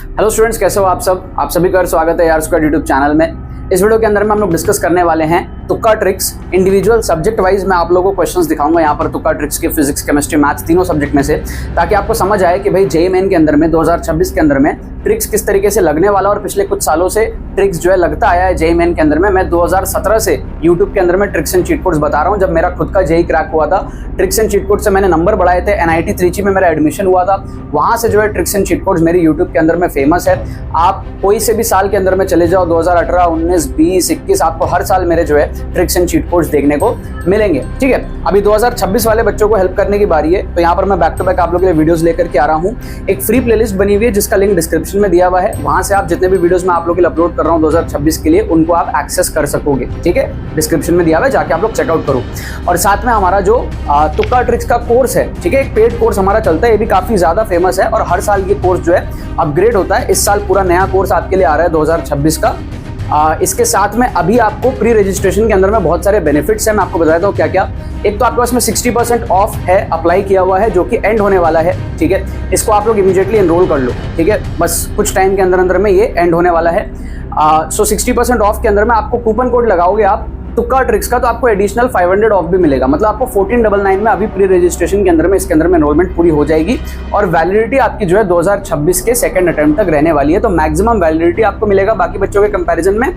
Hello students, कैसे हो आप सब? आप सभी का स्वागत है यार स्क्वाड यूट्यूब चैनल में। इस वीडियो के अंदर में हम लोग डिस्कस करने वाले हैं तुक्का ट्रिक्स। इंडिविजुअल सब्जेक्ट वाइज मैं आप लोगों को क्वेश्चंस दिखाऊंगा यहाँ पर तुक्का ट्रिक्स के, फिजिक्स, केमिस्ट्री, मैथ्स तीनों सब्जेक्ट में से, ताकि आपको समझ आए कि भाई जेईई मेन के अंदर में 2026 के अंदर में ट्रिक्स किस तरीके से लगने वाला। और पिछले कुछ सालों से ट्रिक्स जो है लगता आया है जेईई मेन के अंदर में। मैं 2017 से यूट्यूब के अंदर में ट्रिक्स एंड चीट कोड्स बता रहा हूँ। जब मेरा खुद का जेईई क्रैक हुआ था, ट्रिक्स एंड चीट कोड से मैंने नंबर बढ़ाए थे। NIT त्रिची में मेरा एडमिशन हुआ था, वहाँ से जो है ट्रिक्स एंड चीट कोड्स मेरी यूट्यूब के अंदर में फेमस है। आप कोई से भी साल के अंदर में चले जाओ, 2018, 19, 20, 21, आपको हर साल मेरे जो है ट्रिक्स एंड चीट कोड्स देखने को मिलेंगे। ठीक है, अभी 2026 वाले बच्चों को हेल्प करने की बारी है, तो यहाँ पर मैं बैक टू बैक आप लोगों के लिए वीडियोस लेकर के आ रहा हूँ। एक फ्री प्लेलिस्ट बनी हुई है जिसका लिंक डिस्क्रिप्शन में दिया हुआ है, वहां से आप जितने भी वीडियोस मैं आप लोगों के लिए अपलोड कर रहा हूँ 2026 के लिए, उनको आप एक्सेस कर सकोगे। ठीक है, डिस्क्रिप्शन में दिया हुआ है, जाके आप लोग चेकआउट करो। और साथ में हमारा जो तुक्का ट्रिक्स का कोर्स है, ठीक है, एक पेड कोर्स हमारा चलता है, ये भी काफी ज्यादा फेमस है और हर साल ये कोर्स जो है अपग्रेड होता है। इस साल पूरा नया कोर्स आपके लिए आ रहा है 2026 का। इसके साथ में अभी आपको प्री रजिस्ट्रेशन के अंदर में बहुत सारे बेनिफिट्स हैं, मैं आपको बताता हूँ क्या क्या। एक तो आपके पास में 60% ऑफ है, अप्लाई किया हुआ है, जो कि एंड होने वाला है। ठीक है, इसको आप लोग इमीडिएटली एनरोल कर लो। ठीक है, बस कुछ टाइम के अंदर अंदर में ये एंड होने वाला है। 60% ऑफ के अंदर में आपको कूपन कोड लगाओगे आप तुक्का ट्रिक्स का, तो आपको एडिशनल 500 ऑफ भी मिलेगा। मतलब आपको 1499 में अभी प्री रजिस्ट्रेशन के अंदर में इसके अंदर में एनरोलमेंट पूरी हो जाएगी और वैलिडिटी आपकी जो है 2026 के सेकंड अटेम्प्ट तक रहने वाली है। तो मैक्सिमम वैलिडिटी आपको मिलेगा बाकी बच्चों के कंपैरिजन में,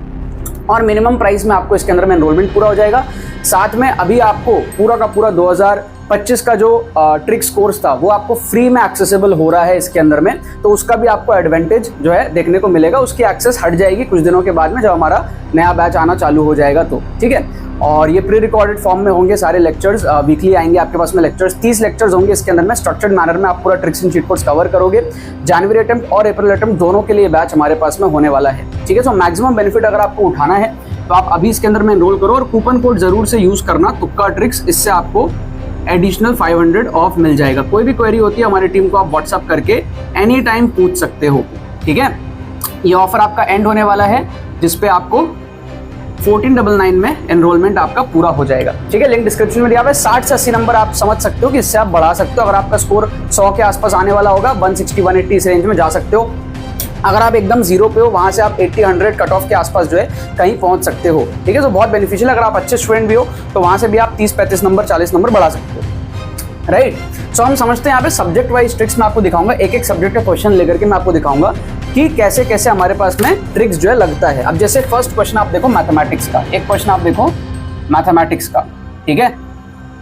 और मिनिमम प्राइस में आपको इसके अंदर में एनरोलमेंट पूरा हो जाएगा। साथ में अभी आपको पूरा का पूरा 2025 का जो ट्रिक्स कोर्स था वो आपको फ्री में एक्सेसिबल हो रहा है इसके अंदर में, तो उसका भी आपको एडवांटेज जो है देखने को मिलेगा। उसकी एक्सेस हट जाएगी कुछ दिनों के बाद में, जब हमारा नया बैच आना चालू हो जाएगा तो। ठीक है, और ये प्री रिकॉर्डेड फॉर्म में होंगे सारे लेक्चर्स, वीकली आएंगे आपके पास में लेक्चर्स। 30 लेक्चर्स होंगे इसके अंदर में, स्ट्रक्चर्ड मैनर में आप पूरा tricks and cheat codes cover करोगे। जनवरी अटेम्प्ट और अप्रैल अटेम्प्ट दोनों के लिए बैच हमारे पास में होने वाला है। ठीक है, तो मैक्सिमम बेनिफिट अगर आपको उठाना है तो आप अभी इसके अंदर में एनरोल करो और कूपन कोड जरूर से यूज करना तुक्का ट्रिक्स, इससे आपको एडिशनल 500 ऑफ मिल जाएगा। कोई भी क्वेरी होती है हमारी टीम को आप व्हाट्सअप करके एनी टाइम पूछ सकते हो। ठीक है, ये ऑफर आपका एंड होने वाला है जिसपे आपको 1499 में एनरोलमेंट आपका पूरा हो जाएगा। ठीक है, लिंक डिस्क्रिप्शन में दिया हुआ है। 60 से 80 नंबर आप समझ सकते हो कि इससे आप बढ़ा सकते हो। अगर आपका स्कोर 100 के आसपास आने वाला होगा, 160, 180 इस रेंज में जा सकते हो। अगर आप एकदम जीरो पे हो, वहां से आप 80, 100 कट ऑफ के आसपास जो है कहीं पहुंच सकते हो। ठीक है, तो बहुत बेनिफिशियल। अगर आप अच्छे स्टूडेंट भी हो तो वहां से भी आप 30, 35 नंबर, 40 नंबर बढ़ा सकते हो। राइट, सो हम समझते हैं यहाँ पे सब्जेक्ट वाइज ट्रिक्स मैं आपको दिखाऊंगा, एक एक सब्जेक्ट का क्वेश्चन लेकर के मैं आपको दिखाऊंगा कि कैसे कैसे हमारे पास में ट्रिक्स जो है लगता है। अब जैसे फर्स्ट क्वेश्चन आप देखो मैथमेटिक्स का, एक क्वेश्चन आप देखो मैथमेटिक्स का। ठीक है,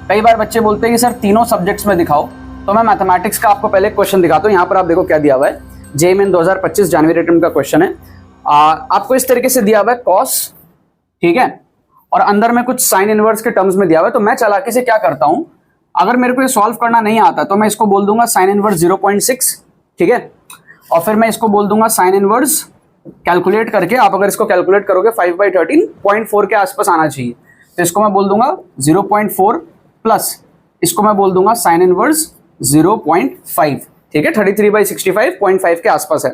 कई बार बच्चे बोलते हैं कि सर तीनों सब्जेक्ट्स में दिखाओ, तो मैं मैथमेटिक्स का आपको पहले क्वेश्चन दिखाता हूँ। यहाँ पर आप देखो क्या दिया हुआ है, जेईई मेन 2025 जनवरी अटेम्प्ट का क्वेश्चन है। आपको इस तरीके से दिया हुआ है कॉस, ठीक है, और अंदर में कुछ साइन इनवर्स के टर्म्स में दिया हुआ है। तो मैं चालाकी से क्या करता हूं, अगर मेरे को ये सॉल्व करना नहीं आता तो मैं इसको बोल दूंगा साइन इनवर्स 0.6, ठीक है, और फिर मैं इसको बोल दूंगा साइन इनवर्स कैलकुलेट करके, आप अगर इसको कैलकुलेट करोगे 5/13 0.4 के आसपास आना चाहिए, तो इसको मैं बोल दूंगा 0.4 प्लस इसको मैं बोल दूंगा साइन इनवर्स 0.5। ठीक है, 33/65 0.5 के आसपास है।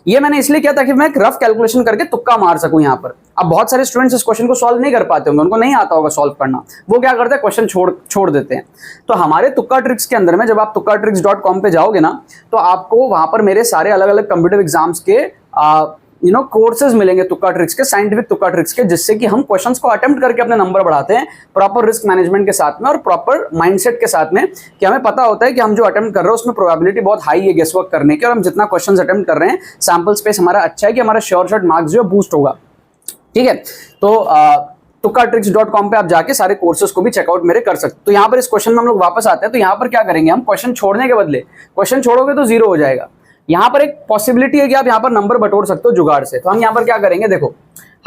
ये मैंने इसलिए किया ताकि मैं एक रफ कैलकुलेशन करके तुक्का मार सकूं यहाँ पर। अब बहुत सारे स्टूडेंट्स इस क्वेश्चन को सॉल्व नहीं कर पाते होंगे, उनको नहीं आता होगा सॉल्व करना, वो क्या करते हैं क्वेश्चन छोड़ देते हैं। तो हमारे तुक्का ट्रिक्स के अंदर में जब आप tukkatricks.com पे जाओगे ना, तो आपको वहां पर मेरे सारे अलग अलग कॉम्पिटिटिव एग्जाम्स के कोर्सेज मिलेंगे तुक्का ट्रिक्स के, साइंटिफिक तुक्का ट्रिक्स के, जिससे कि हम क्वेश्चंस को अटेम्प्ट करके अपने नंबर बढ़ाते हैं प्रॉपर रिस्क मैनेजमेंट के साथ में और प्रॉपर माइंडसेट के साथ में, कि हमें पता होता है कि हम जो अटेम्प्ट कर रहे हैं उसमें प्रोबेबिलिटी बहुत हाई है गेस वर्क करने की, और हम जितना क्वेश्चंस अटेम्प्ट कर रहे हैं सैंपल स्पेस हमारा अच्छा है कि हमारा श्योर शॉट मार्क्स जो है बूस्ट होगा। ठीक है, तो tukkatricks.com पे आप जाके सारे कोर्सेज को भी चेकआउट मेरे कर सकते हो। तो यहाँ पर इस क्वेश्चन में हम लोग वापस आते हैं, तो यहाँ पर क्या करेंगे हम, क्वेश्चन छोड़ने के बदले, क्वेश्चन छोड़ोगे तो 0 हो जाएगा। यहाँ पर एक पॉसिबिलिटी है कि आप यहाँ पर नंबर बटोर सकते हो जुगाड़ से। तो हम यहाँ पर क्या करेंगे, देखो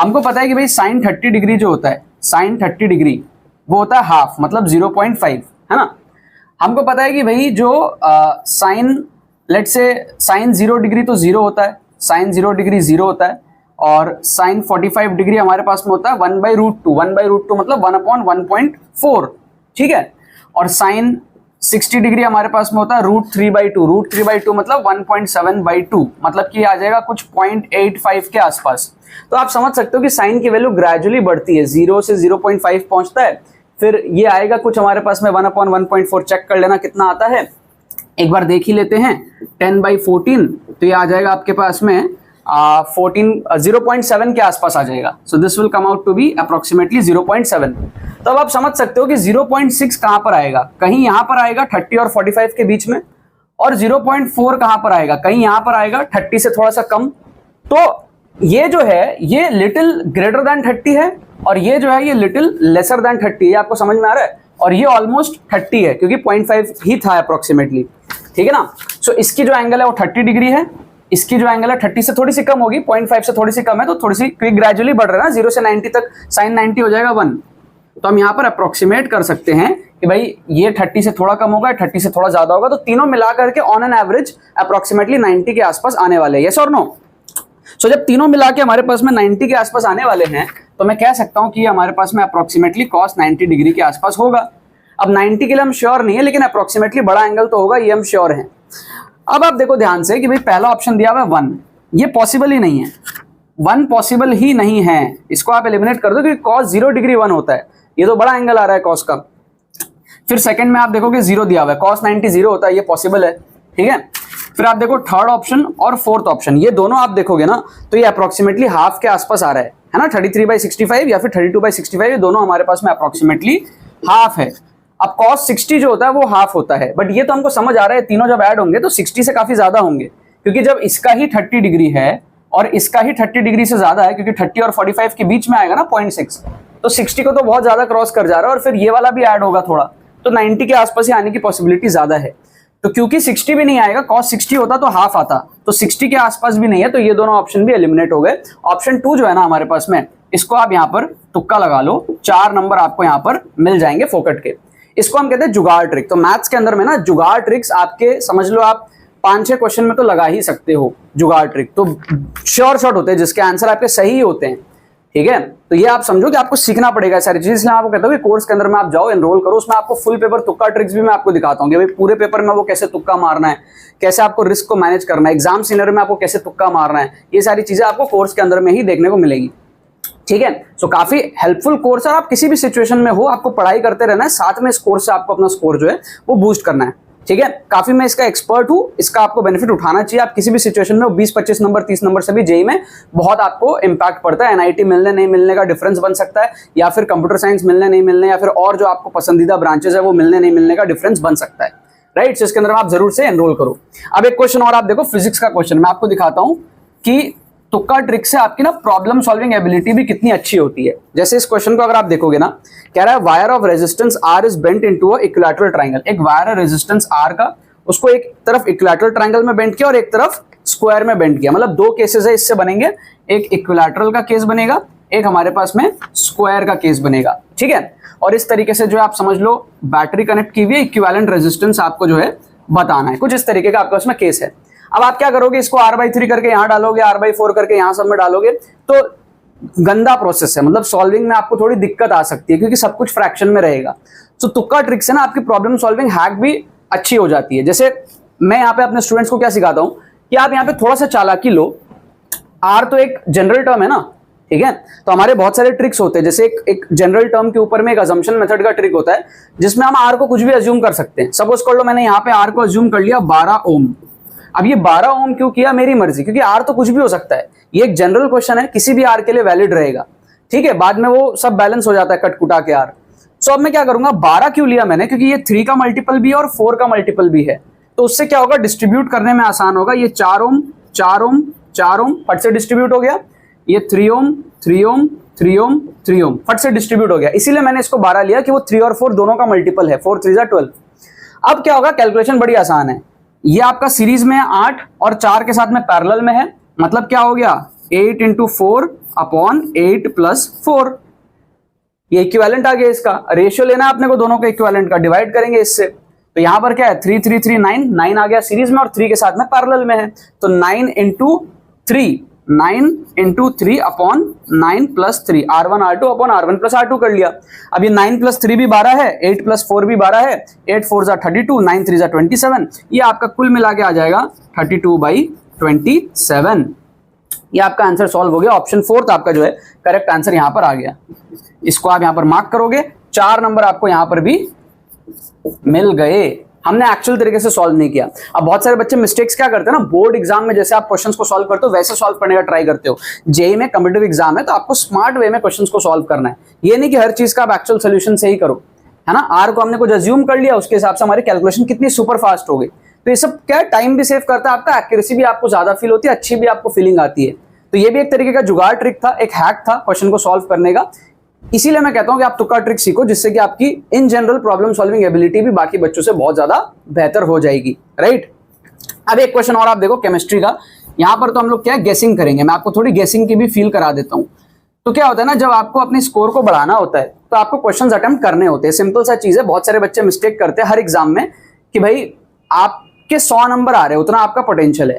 हमको पता है कि भाई साइन 30 डिग्री जो होता है, साइन 30 डिग्री वो होता है हाफ, मतलब 0.5, है ना। हमको पता है कि भाई जो sine, let's say sine 0 degree तो 0 होता है, साइन 0 डिग्री 0 होता है, और साइन 45 डिग्री हमारे पास में होता है 1/√2, 1/√2 मतलब 1/1.4, ठीक है, और साइन 60 डिग्री हमारे पास में होता है √3/2, √3/2 मतलब 1.7/2, मतलब कि आ जाएगा कुछ 0.85 के आसपास। तो आप समझ सकते हो कि साइन की वैल्यू ग्रेजुअली बढ़ती है, 0 से 0.5 पहुंचता है, फिर ये आएगा कुछ हमारे पास में 1/1.4, चेक कर लेना कितना आता है, एक बार देख ही लेते हैं। 10/14 तो ये आ जाएगा आपके पास में 0.7 के आसपास आ जाएगा। So this will come out to be approximately 0.7। तो अब आप समझ सकते हो कि 0.6 कहां पर आएगा, कहीं यहां पर आएगा 30 और 45 के बीच में, और 0.4 कहां पर आएगा, कहीं यहां पर आएगा 30 से थोड़ा सा कम। तो ये जो है ये लिटिल ग्रेटर देन 30 है, और ये जो है ये लिटिल लेसर देन 30 है। आपको समझ में आ रहा है? और ये ऑलमोस्ट 30 है क्योंकि 0.5 ही था अप्रोक्सीमेटली, ठीक है ना। सो इसकी जो एंगल है वो 30 डिग्री है, इसकी जो एंगल है 30 से थोड़ी सी कम होगी, 0.5 से थोड़ी सी कम है, तो थोड़ी सी ग्रेजुअली बढ़ रहा है ना, 0 से 90 तक sin 90 हो जाएगा 1। तो हम यहाँ पर अप्रोक्सीमेट कर सकते हैं कि भाई ये 30 से थोड़ा कम होगा, 30 से थोड़ा ज्यादा होगा, तो तीनों मिला करके ऑन एन एवरेज अप्रोक्सीमेटली 90 के आसपास आने वाले हैं। यस और नो? सो जब तीनों मिला के हमारे पास में 90 के आसपास आने वाले हैं, तो मैं कह सकता हूं कि हमारे पास में अप्रोक्सीमेटली cos 90 डिग्री के आसपास होगा। अब 90 के लिए हम श्योर नहीं है, लेकिन अप्रोक्सीमेटली बड़ा एंगल तो होगा, ये हम श्योर हैं। अब आप देखो ध्यान से कि भाई पहला ऑप्शन दिया हुआ है 1, ये पॉसिबल ही नहीं है, 1 पॉसिबल ही नहीं है, इसको आप एलिमिनेट कर दो क्योंकि cos 0 डिग्री 1 होता है, ये तो बड़ा एंगल आ रहा है cos का। फिर सेकंड में आप देखोगे 0 दिया हुआ है, cos 90 0 होता है, ये पॉसिबल है, ठीक है। फिर आप देखो थर्ड ऑप्शन और फोर्थ ऑप्शन, ये दोनों आप देखोगे ना तो ये अप्रोक्सीमेटली हाफ के आसपास आ रहा है ना, 33/65 या फिर 32/65, ये दोनों हमारे पास में अप्रोक्सीमेटली हाफ है। अब cos 60 जो होता है वो हाफ होता है, बट ये तो हमको समझ आ रहा है तीनों जब ऐड होंगे तो 60 से काफी ज्यादा होंगे, क्योंकि जब इसका ही 30 डिग्री है और इसका ही 30 डिग्री से ज्यादा है, क्योंकि 30 और 45 के बीच में आएगा ना 0.6, तो 60 को तो बहुत ज्यादा क्रॉस कर जा रहा है, और फिर ये वाला भी ऐड होगा थोड़ा, तो 90 के आसपास ही आने की पॉसिबिलिटी ज्यादा है। तो क्योंकि 60 भी नहीं आएगा, cos 60 होता तो हाफ आता, तो 60 के आसपास भी नहीं है, तो ये दोनों ऑप्शन भी एलिमिनेट हो गए। ऑप्शन 2 जो है ना हमारे पास में, इसको आप यहाँ पर तुक्का लगा लो, 4 नंबर आपको यहाँ पर मिल जाएंगे फोकट के। इसको हम कहते हैं जुगाड़ ट्रिक। तो मैथ्स के अंदर में ना जुगाड़ ट्रिक्स आपके समझ लो आप 5-6 क्वेश्चन में तो लगा ही सकते हो जुगाड़ ट्रिक, तो श्योर शॉट होते हैं जिसके आंसर आपके सही होते हैं, ठीक है। तो ये आप समझो कि आपको सीखना पड़ेगा सारी चीजें, इसलिए आपको कहता हूँ कि कोर्स के अंदर में आप जाओ, एनरोल करो, उसमें आपको फुल पेपर तुक्का ट्रिक्स भी मैं आपको दिखाता हूँ कि भाई पूरे पेपर में वो कैसे तुक्का मारना है, कैसे आपको रिस्क को मैनेज करना है, एग्जाम सिनेरियो में आपको कैसे तुक्का मारना है, ये सारी चीजें आपको कोर्स के अंदर में ही देखने को मिलेगी, ठीक है। सो काफी हेल्पफुल कोर्स है, आप किसी भी सिचुएशन में हो आपको पढ़ाई करते रहना है, साथ में इस कोर्स से आपको अपना स्कोर जो है वो बूस्ट करना है, ठीक है। काफी मैं इसका एक्सपर्ट हूं, इसका आपको बेनिफिट उठाना चाहिए। आप किसी भी सिचुएशन में 20-25 नंबर 30 नंबर से भी जेई में बहुत आपको इंपैक्ट पड़ता है, एनआईटी मिलने नहीं मिलने का डिफरेंस बन सकता है, या फिर कंप्यूटर साइंस मिलने नहीं मिलने, या फिर और जो आपको पसंदीदा ब्रांचेस है वो मिलने नहीं मिलने का डिफरेंस बन सकता है, राइट। सो इसके अंदर आप जरूर से एनरोल करो। अब एक क्वेश्चन और आप देखो, फिजिक्स का क्वेश्चन मैं आपको दिखाता हूं कि तुक्का ट्रिक से आपकी ना प्रॉब्लम सॉल्विंग एबिलिटी भी कितनी अच्छी होती है। जैसे इस क्वेश्चन को अगर आप देखोगे ना, कह रहा है wire of resistance R is bent into a equilateral triangle. एक वायर है रेजिस्टेंस आर का, उसको एक तरफ इक्विलैटरल ट्रायंगल में बेंट किया और एक तरफ स्क्वायर में बेंट किया, मतलब 2 केसेस है इससे बनेंगे, एक इक्विलैटरल का केस बनेगा, एक हमारे पास में स्क्वायर का केस बनेगा, ठीक है। और इस तरीके से जो आप समझ लो बैटरी कनेक्ट की हुई है, इक्विवेलेंट रेजिस्टेंस आपको जो है बताना है, कुछ इस तरीके का आपके पास में केस है। अब आप क्या करोगे, इसको r/3 करके यहां डालोगे, r/4 करके यहां सब में डालोगे, तो गंदा प्रोसेस है, मतलब सॉल्विंग में आपको थोड़ी दिक्कत आ सकती है क्योंकि सब कुछ फ्रैक्शन में रहेगा। तो तुक्का ट्रिक से ना आपकी प्रॉब्लम सॉल्विंग हैक भी अच्छी हो जाती है। जैसे मैं यहाँ पे अपने स्टूडेंट्स को क्या सिखाता हूँ कि आप यहाँ पे थोड़ा सा चालाकी लो, आर तो एक जनरल टर्म है ना, ठीक है, तो हमारे बहुत सारे ट्रिक्स होते हैं, जैसे एक जनरल टर्म के ऊपर में एक अजम्पशन मेथड का ट्रिक होता है जिसमें हम आर को कुछ भी अज्यूम कर सकते हैं। सपोज कर लो मैंने यहाँ पे आर को अज्यूम कर लिया 12 ओम। अब ये 12 ओम क्यों किया, मेरी मर्जी, क्योंकि आर तो कुछ भी हो सकता है, ये एक जनरल क्वेश्चन है, किसी भी आर के लिए वैलिड रहेगा, ठीक है, बाद में वो सब बैलेंस हो जाता है कट कुटा के आर। सो अब मैं क्या करूंगा, 12 क्यों लिया मैंने, क्योंकि ये 3 का मल्टीपल भी है और 4 का मल्टीपल भी है, तो उससे क्या होगा, डिस्ट्रीब्यूट करने में आसान होगा। ये 4 ओम 4 ओम 4 ओम फट से डिस्ट्रीब्यूट हो गया, ये 3 ओम 3 ओम 3 ओम 3 ओम फट से डिस्ट्रीब्यूट हो गया, इसीलिए मैंने इसको 12 लिया कि वो 3 और 4 दोनों का मल्टीपल है, 4 3 जा 12। अब क्या होगा, कैलकुलेशन बड़ी आसान है, ये आपका सीरीज में है 8 और 4 के साथ में पैरेलल में है, मतलब क्या हो गया 8 × 4 अपॉन 8 + 4, ये इक्विवेलेंट आ गया। इसका रेशियो लेना है अपने को, दोनों के इक्विवेलेंट का, डिवाइड करेंगे इससे, तो यहां पर क्या है 3 3 3 9 9 आ गया सीरीज में और 3 के साथ में पैरेलल में है, तो 9 × 3 upon 9 + 3 R1 R2 upon R1 + R2 कर लिया। अब ये 9 + 3 भी 12 है, 8 + 4 भी 12 है, 8 4 जा 32, 9 3 जा 27, ये आपका कुल मिला के आ जाएगा 32/27। ये आपका आंसर सॉल्व हो गया। ऑप्शन 4 आपका जो है करेक्ट आंसर यहां पर आ गया। इसको आप यहां पर मार्क करोगे, 4 नंबर आपको यहां पर भी मिल गए, हमने एक्चुअल तरीके से सॉल्व नहीं किया। अब बहुत सारे बच्चे मिस्टेक्स क्या करते हैं ना, बोर्ड एग्जाम में जैसे आप क्वेश्चंस को सॉल्व करते हो वैसे सॉल्व करने का ट्राई करते हो। जेईई में कॉम्पिटिटिव एग्जाम है तो आपको स्मार्ट वे में क्वेश्चंस को सॉल्व करना है, ये नहीं कि हर चीज का आप एक्चुअल सोल्यूशन से ही करो, है ना। आर को हमने कुछ अज्यूम कर लिया, उसके हिसाब से हमारी कैलकुलेशन कितनी सुपर फास्ट हो गई। तो ये सब क्या टाइम भी सेव करता है आपका, एक्यूरेसी भी आपको ज्यादा फील होती है, अच्छी भी आपको फीलिंग आती है। तो ये भी एक तरीके का जुगाड़ ट्रिक था, एक हैक था क्वेश्चन को सॉल्व करने का। इसीलिए मैं कहता हूं कि आप तुक्का ट्रिक सीखो, जिससे कि आपकी in general problem solving ability भी बाकी बच्चों से बहुत ज्यादा बेहतर हो जाएगी, राइट। अब एक क्वेश्चन और आप देखो केमिस्ट्री का। यहां पर तो हम लोग क्या गेसिंग करेंगे, मैं आपको थोड़ी गेसिंग की भी फील करा देता हूं। तो क्या होता है ना, जब आपको अपने स्कोर को बढ़ाना होता है तो आपको क्वेश्चंस अटेम्प्ट करने होते हैं। सिंपल सा चीज है, बहुत सारे बच्चे मिस्टेक करते हैं हर एग्जाम में कि भाई आपके 100 नंबर आ रहे हैं, उतना आपका पोटेंशियल है,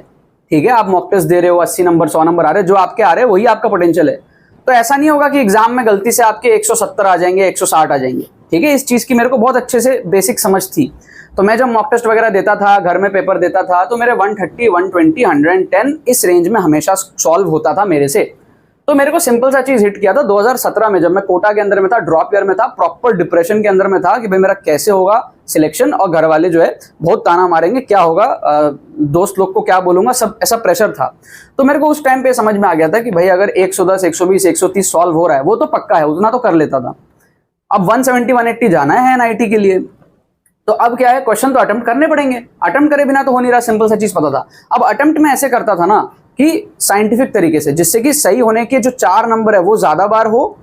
ठीक है। आप मॉक टेस्ट दे रहे हो, 80 नंबर 100 नंबर आ रहे हैं, जो आपके आ रहे हैं वही आपका पोटेंशियल है। तो ऐसा नहीं होगा कि एग्जाम में गलती से आपके 170 आ जाएंगे, 160 आ जाएंगे, ठीक है। इस चीज की मेरे को बहुत अच्छे से बेसिक समझ थी। तो मैं जब मॉक टेस्ट वगैरह देता था, घर में पेपर देता था, तो मेरे 130, 120, 110 इस रेंज में हमेशा सॉल्व होता था मेरे से। तो मेरे को सिंपल सा चीज हिट किया था 2017 में, जब मैं कोटा के अंदर में था, ड्रॉप ईयर में था, प्रॉपर डिप्रेशन के अंदर में था कि भाई मेरा कैसे होगा सिलेक्शन, और घर वाले जो है बहुत ताना मारेंगे, क्या होगा, दोस्त लोग को क्या बोलूंगा, सब ऐसा प्रेशर था। तो मेरे को उस टाइम पे समझ में आ गया था कि भाई अगर 110, 120, 130 सॉल्व हो रहा है वो तो पक्का है, उतना तो कर लेता था। अब 170, 180 जाना है एनआईटी के लिए, तो अब क्या है, क्वेश्चन तो अटेम्प्ट करने पड़ेंगे, अटेम्प्ट करे बिना तो हो नहीं रहा, सिंपल सा चीज पता था। अब अटेम्प्ट में ऐसे करता था ना कि साइंटिफिक तरीके से, जिससे कि सही होने के जो 4 नंबर है वो ज्यादा बार हो,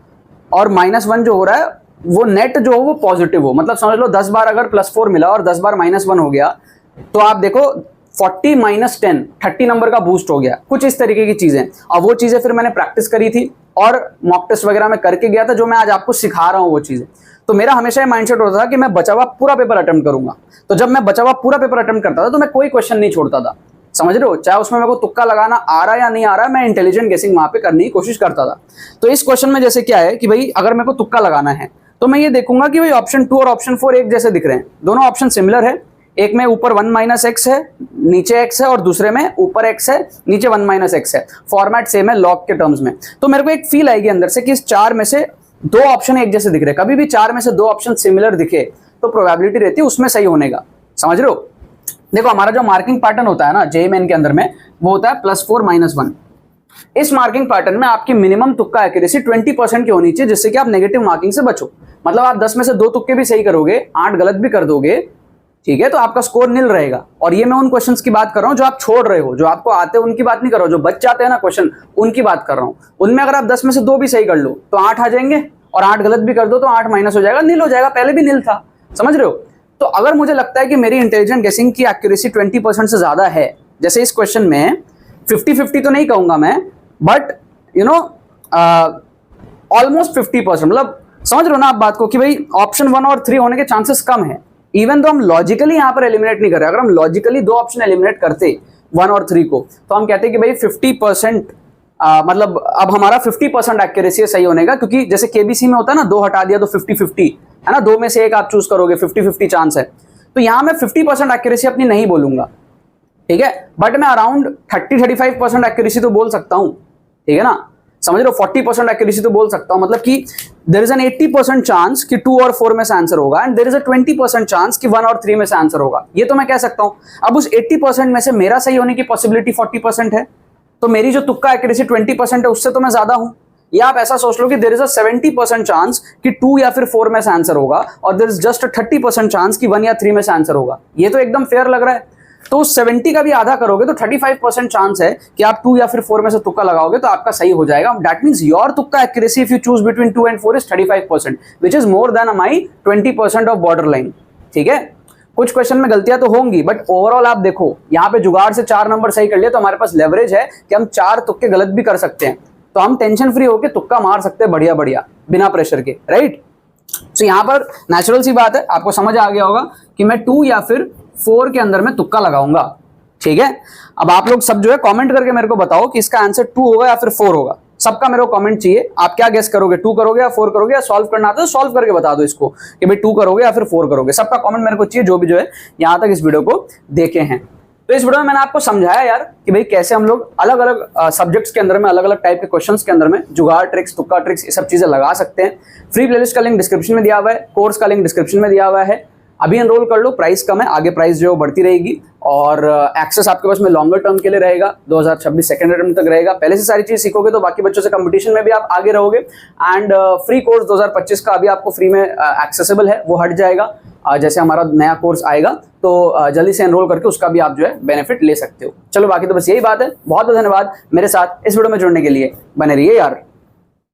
और -1 जो हो रहा है वो नेट जो हो वो पॉजिटिव हो। मतलब समझ लो 10 बार अगर +4 मिला और 10 बार -1 हो गया, तो आप देखो 40 - 10 30 नंबर का बूस्ट हो गया, कुछ इस तरीके की चीजें। और वो चीजें फिर मैंने प्रैक्टिस करी थी और मॉक टेस्ट वगैरह में करके गया था, जो मैं आज आपको सिखा रहा हूं वो चीजें। तो मेरा हमेशा ये माइंडसेट होता था कि मैं बचा हुआ पूरा पेपर अटेम्प्ट करूंगा। तो जब मैं बचा हुआ पूरा पेपर अटेम्प्ट करता था तो मैं कोई क्वेश्चन नहीं छोड़ता था, समझ रहे हो, चाहे उसमें मेरे को तुक्का लगाना आ रहा या नहीं आ रहा, मैं इंटेलिजेंट गेसिंग वहां पे करने की कोशिश करता था। तो इस क्वेश्चन में जैसे क्या है कि भाई अगर मेरे को तुक्का लगाना है तो मैं ये देखूंगा कि भाई ऑप्शन 2 और ऑप्शन 4 एक जैसे दिख रहे हैं, दोनों ऑप्शन सिमिलर है। एक में ऊपर 1 - x है, नीचे x है, और दूसरे में ऊपर x है, नीचे 1 - x है। फॉर्मेट सेम है लॉग के टर्म्स में। तो मेरे को एक फील आएगी अंदर से कि इस 4 में से 2 ऑप्शन एक जैसे दिख रहे हैं। कभी भी 4 में से 2 ऑप्शन सिमिलर दिखे तो प्रोबेबिलिटी रहती है उसमें सही होने का, समझ रहे हो। देखो हमारा जो मार्किंग पैटर्न होता है ना जेईई मेन के अंदर में, वो होता है +4 - 1। इस मार्किंग पैटर्न में आपकी मिनिमम तुक्का एक्यूरेसी 20% की होनी चाहिए, जिससे कि आप नेगेटिव मार्किंग से बचो। मतलब आप 10 में से 2 तुक्के भी सही करोगे, 8 गलत भी कर दोगे, ठीक है, तो आपका स्कोर निल रहेगा। और ये मैं उन क्वेश्चंस की बात कर रहा हूं जो आप छोड़ रहे हो, जो आपको आते हैं उनकी बात नहीं कर रहा हूं, जो बच जाते हैं ना क्वेश्चन उनकी बात कर रहा हूं। उनमें अगर आप 10 में से 2 भी सही कर लो तो 8 आ जाएंगे, और 8 गलत भी कर दो तो 8 माइनस हो जाएगा, निल हो जाएगा, पहले भी निल था, समझ रहे हो। तो अगर मुझे लगता है कि मेरी इंटेलिजेंट गेसिंग की एक्यूरेसी 20% से ज्यादा है, जैसे इस क्वेश्चन में 50-50 तो नहीं कहूंगा मैं, बट यू नो ऑलमोस्ट 50%, मतलब समझ रहे हो ना आप बात को कि भाई ऑप्शन 1 और 3 होने के चांसेस कम है। इवन तो हम लॉजिकली यहां पर एलिमिनेट नहीं कर रहे, अगर हम लॉजिकली 2 ऑप्शन एलिमिनेट करते 1 और 3 को, तो हम कहते हैं कि भाई 50%, मतलब अब हमारा 50% एक्यूरेसी सही होने का, क्योंकि जैसे केबीसी में होता है ना 2 हटा दिया तो 50-50 है ना, 2 में से 1 आप चूज करोगे, 50-50 चांस है। तो यहां मैं 50% एक्यूरेसी अपनी नहीं बोलूंगा, ठीक है, बट मैं अराउंड 30-35% एक्यूरेसी तो बोल सकता हूं, ठीक है ना, समझ लो 40% एक्यूरेसी तो बोल सकता हूं। मतलब कि देयर इज एन 80% चांस कि 2 और 4 में से आंसर होगा, and there is a 20% chance कि 1 और 3 में से आंसर होगा, ये तो मैं कह सकता हूं। अब उस 80% में से मेरा सही होने की पॉसिबिलिटी 40% है, तो मेरी जो तुक्का एक्यूरेसी 20% है उससे तो मैं ज्यादा हूं। या आप ऐसा सोच लो कि देयर इज अ 70% चांस कि 2 या फिर 4 में से आंसर होगा, और देयर इज जस्ट 30% चांस कि 1 या 3 में से आंसर होगा। ये तो एकदम फेयर लग रहा है। तो 70 का भी आधा करोगे तो 35% चांस है कि आप 2 या फिर 4 में से तुक्का लगाओगे तो आपका सही हो जाएगा। दैट मींस योर तुक्का accuracy if you choose between 2 and 4 is 35%, which is more than my 20% of border line, ठीक है। कुछ क्वेश्चन में गलतियां तो होंगी, बट ओवरऑल आप देखो यहाँ पे जुगाड़ से 4 नंबर सही कर लिया तो हमारे पास लेवरेज है कि हम 4 तुक्के गलत भी कर सकते हैं, तो हम टेंशन फ्री होकर तुक्का मार सकते हैं बढ़िया बढ़िया बिना प्रेशर के, राइट। तो यहाँ पर नेचुरल सी बात है, आपको समझ आ गया होगा कि मैं 2 या फिर 4 के अंदर में तुक्का लगाऊंगा, ठीक है। अब आप लोग सब जो है कमेंट करके मेरे को बताओ कि इसका आंसर 2 होगा या फिर 4 होगा। सबका मेरे को कमेंट चाहिए, आप क्या गेस करोगे, 2 करोगे या 4 करोगे, या सॉल्व करना आता है सॉल्व करके बता दो इसको कि भाई 2 करोगे या फिर 4 करोगे। सबका कमेंट मेरे को चाहिए जो भी जो है यहाँ तक इस वीडियो को देखे हैं। तो इस वीडियो में मैंने आपको समझाया यार कि भाई कैसे हम लोग अलग अलग सब्जेक्ट्स के अंदर में अलग अलग टाइप के क्वेश्चंस के अंदर में जुगाड़ ट्रिक्स, तुक्का ट्रिक्स, ये सब चीजें लगा सकते हैं। फ्री प्लेलिस्ट का लिंक डिस्क्रिप्शन में दिया हुआ है, कोर्स का लिंक डिस्क्रिप्शन में दिया हुआ है। अभी एनरोल कर लो, प्राइस कम है, आगे प्राइस जो है वो बढ़ती रहेगी और एक्सेस आपके पास में लॉन्गर टर्म के लिए रहेगा, 2026 सेकेंड टर्म तक रहेगा। पहले से सारी चीज सीखोगे तो बाकी बच्चों से कंपटीशन में भी आप आगे रहोगे। एंड फ्री कोर्स 2025 का अभी आपको फ्री में एक्सेसिबल है, वो हट जाएगा जैसे हमारा नया कोर्स आएगा, तो जल्दी से एनरोल करके उसका भी आप जो है बेनिफिट ले सकते हो। चलो बाकी तो बस यही बात है। बहुत बहुत धन्यवाद मेरे साथ इस वीडियो में जुड़ने के लिए, बने रहिए यार।